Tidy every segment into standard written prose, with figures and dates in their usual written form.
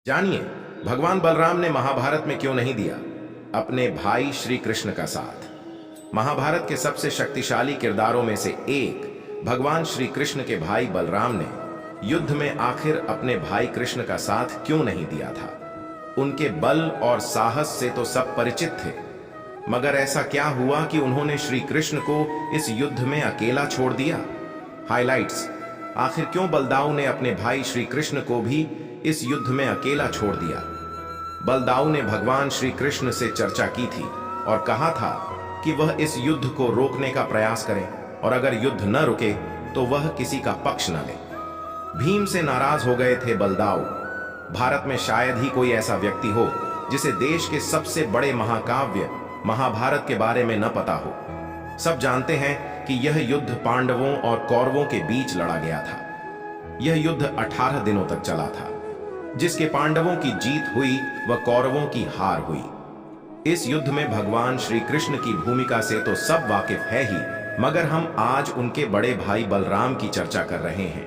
जानिए, भगवान बलराम ने महाभारत में क्यों नहीं दिया अपने भाई श्री कृष्ण का साथ। महाभारत के सबसे शक्तिशाली किरदारों में से एक भगवान श्री कृष्ण के भाई बलराम ने युद्ध में आखिर अपने भाई कृष्ण का साथ क्यों नहीं दिया था। उनके बल और साहस से तो सब परिचित थे, मगर ऐसा क्या हुआ कि उन्होंने श्री कृष्ण को इस युद्ध में अकेला छोड़ दिया। हाइलाइट्स: आखिर क्यों बलदाऊ ने अपने भाई श्री कृष्ण को भी इस युद्ध में अकेला छोड़ दिया। बलदाऊ ने भगवान श्री कृष्ण से चर्चा की थी और कहा था कि वह इस युद्ध को रोकने का प्रयास करें और अगर युद्ध न रुके तो वह किसी का पक्ष न ले। भीम से नाराज हो गए थे बलदाऊ। भारत में शायद ही कोई ऐसा व्यक्ति हो जिसे देश के सबसे बड़े महाकाव्य महाभारत के बारे में न पता हो। सब जानते हैं कि यह युद्ध पांडवों और कौरवों के बीच लड़ा गया था। यह युद्ध 18 दिनों तक चला था, जिसके पांडवों की जीत हुई व कौरवों की हार हुई। इस युद्ध में भगवान श्री कृष्ण की भूमिका से तो सब वाकिफ है ही, मगर हम आज उनके बड़े भाई बलराम की चर्चा कर रहे हैं,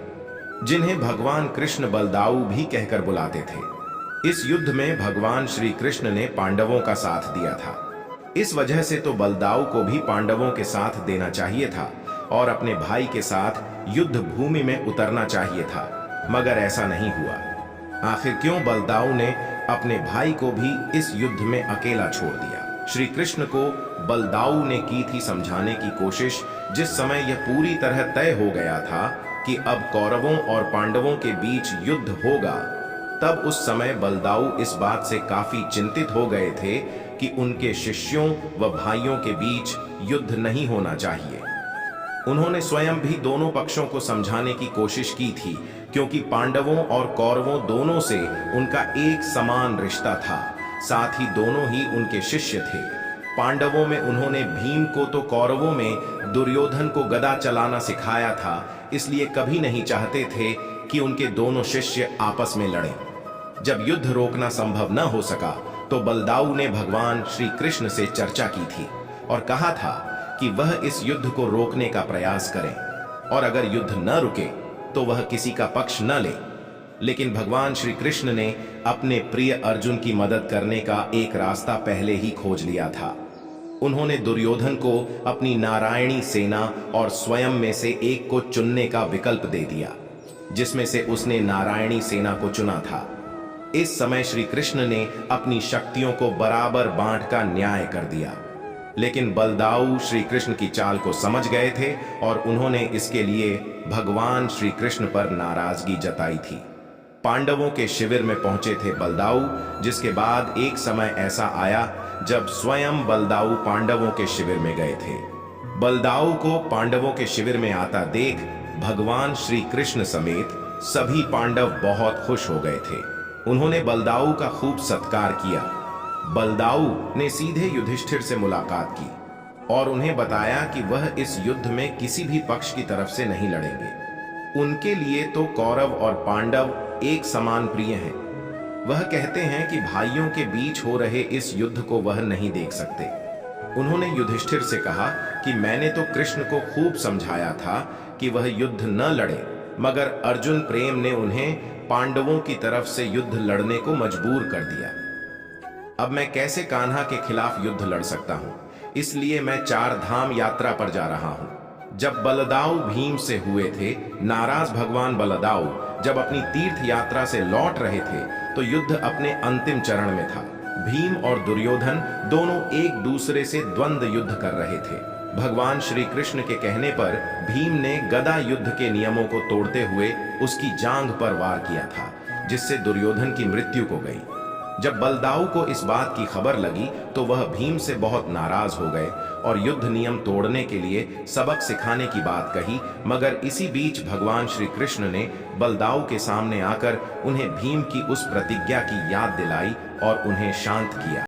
जिन्हें भगवान कृष्ण बलदाऊ भी कहकर बुलाते थे। इस युद्ध में भगवान श्री कृष्ण ने पांडवों का साथ दिया था। इस वजह से तो बलदाऊ को भी पांडवों के साथ देना चाहिए था और अपने भाई के साथ युद्ध भूमि में उतरना चाहिए था, मगर ऐसा नहीं हुआ। आखिर क्यों बलदाऊ ने अपने भाई को भी इस युद्ध में अकेला छोड़ दिया। श्री कृष्ण को बलदाऊ ने की थी समझाने की कोशिश। जिस समय यह पूरी तरह तय हो गया था कि अब कौरवों और पांडवों के बीच युद्ध होगा, तब उस समय बलदाऊ इस बात से काफी चिंतित हो गए थे कि उनके शिष्यों व भाइयों के बीच युद्ध नहीं होना चाहिए। उन्होंने स्वयं भी दोनों पक्षों को समझाने की कोशिश की थी, क्योंकि पांडवों और कौरवों दोनों से उनका एक समान रिश्ता था, साथ ही दोनों ही उनके शिष्य थे। पांडवों में उन्होंने भीम को तो कौरवों में दुर्योधन को गदा चलाना सिखाया था, इसलिए कभी नहीं चाहते थे कि उनके दोनों शिष्य आपस में लड़ें। जब युद्ध रोकना संभव न हो सका तो बलदाऊ ने भगवान श्री कृष्ण से चर्चा की थी और कहा था कि वह इस युद्ध को रोकने का प्रयास करें और अगर युद्ध न रुके तो वह किसी का पक्ष न ले। लेकिन भगवान श्री कृष्ण ने अपने प्रिय अर्जुन की मदद करने का एक रास्ता पहले ही खोज लिया था। उन्होंने दुर्योधन को अपनी नारायणी सेना और स्वयं में से एक को चुनने का विकल्प दे दिया, जिसमें से उसने नारायणी सेना को चुना था। इस समय श्री कृष्ण ने अपनी शक्तियों को बराबर बांट का न्याय कर दिया, लेकिन बलदाऊ श्री कृष्ण की चाल को समझ गए थे और उन्होंने इसके लिए भगवान श्री कृष्ण पर नाराजगी जताई थी। पांडवों के शिविर में पहुंचे थे बलदाऊ, जिसके बाद एक समय ऐसा आया जब स्वयं बलदाऊ पांडवों के शिविर में गए थे। बलदाऊ को पांडवों के शिविर में आता देख भगवान श्री कृष्ण समेत सभी पांडव बहुत खुश हो गए थे। उन्होंने बलदाऊ का खूब सत्कार किया। बलदाऊ ने सीधे युधिष्ठिर से मुलाकात की और उन्हें बताया कि वह इस युद्ध में किसी भी पक्ष की तरफ से नहीं लड़ेंगे। उनके लिए तो कौरव और पांडव एक समान प्रिय हैं। वह कहते हैं कि भाइयों के बीच हो रहे इस युद्ध को वह नहीं देख सकते। उन्होंने युधिष्ठिर से कहा कि मैंने तो कृष्ण को खूब समझाया था कि वह युद्ध न लड़े, मगर अर्जुन प्रेम ने उन्हें पांडवों की तरफ से युद्ध लड़ने को मजबूर कर दिया। अब मैं कैसे कान्हा के खिलाफ युद्ध लड़ सकता हूं, इसलिए मैं 4 धाम यात्रा पर जा रहा हूं। जब बलदाऊ भीम से हुए थे नाराज, भगवान बलदाऊ जब अपनी तीर्थ यात्रा से लौट रहे थे तो युद्ध अपने अंतिम चरण में था। भीम और दुर्योधन दोनों एक दूसरे से द्वंद्व युद्ध कर रहे थे। भगवान श्री कृष्ण के कहने पर भीम ने गदा युद्ध के नियमों को तोड़ते हुए उसकी जांघ पर वार किया था, जिससे दुर्योधन की मृत्यु हो गई। जब बलदाऊ को इस बात की खबर लगी तो वह भीम से बहुत नाराज हो गए और युद्ध नियम तोड़ने के लिए सबक सिखाने की बात कही, मगर इसी बीच भगवान श्री कृष्ण ने बलदाऊ के सामने आकर उन्हें भीम की उस प्रतिज्ञा की याद दिलाई और उन्हें शांत किया।